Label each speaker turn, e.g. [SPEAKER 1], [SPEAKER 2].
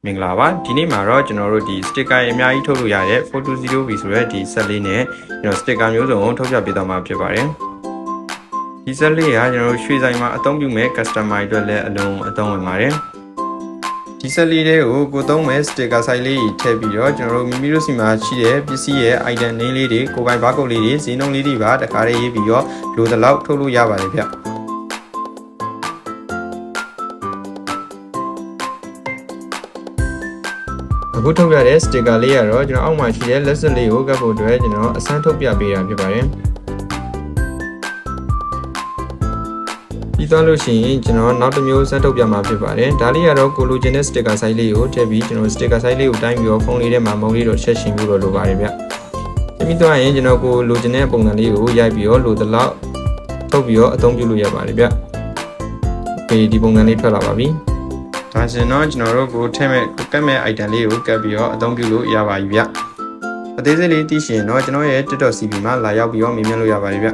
[SPEAKER 1] မင်္ဂလာပါဒီနေ့မှာတော့ကျွန်တော်တို့ဒီ sticker အများကြီးထုတ်လို့ရတဲ့ Photo0B ဆိုတဲ့ဒီ set လေးနဲ့ကျွန်တော် sticker မျိုးစုံထုတ်ပြပေးသွားမှာဖြစ်ပါတယ်ဒီ set လေးကကျွန်တော်တို့ရွှေဆိုင်မှာအသုံးပြုမဲ့ customer အတွက်လည်းအလုံးအသုံးဝင်ပါတယ်ဒီ set လေးတွေကိုသုံးမဲ့ sticker site လေးထည့်ပြီးတော့ကျွန်တော်တို့မိမိတို့စီမှာရှိတဲ့ပစ္စည်းရဲ့ item name လေးတွေကိုပိုင်ဘားကုတ်လေးတွေဈေးနှုန်းလေးတွေပါတခါလေးရေးပြီးတော့လိုသလောက်ထုတ်လို့ရပါတယ်ဗျအခုထုတ်ရတဲ့ sticker လေးကတော့ကျွန်တော်အောက်မှာရှိတဲ့ lesson လေးကိုကပ်ဖို့အတွက်ကျွန်တော်အစမ်းထုတ်ပြပေးတာဖြစ်ပါတယ်ပြီးသွားလို့ရှိရင်ကျွန်တော်နောက်တစ်မျိုးစမ်းထုတ်ပြမှာဖြစ်ပါတယ်ဒါလေးကတော့ကိုလိုချင်တဲ့ sticker size လေးကိုထည့်ပြီးကျွန်တော် sticker size လေးကိုတိုင်းပြီးတော့ဖုန်းလေးထဲမှာမုံလေးတော့ဆက်ရှင်ပြီးတော့လိုပါတယ်ဗျပြီးသွားရင်ကျွန်တော်ကိုလိုချင်တဲ့ပုံစံလေးကိုရိုက်ပြီးတော့လိုသလောက်ထုတ်ပြီးတော့အသုံးပြုလို့ရပါတယ်ဗျဒီပုံစံလေးထွက်လာပါပြီဒါဆိုတော့ကျွန်တော်တို့ကိုထည့်မဲ့ကတ်မဲ့ item လေးကိုကတ်ပြီးတော့အသုံးပြုလို့ရပါပြီဗျအသေးစိတ်လေးသိရှင်တော့ကျွန်တော်ရဲ့ TikTok CP မှာလာရောက်ပြီးတော့မေးမြန်းလို့ရပါတယ်ဗျ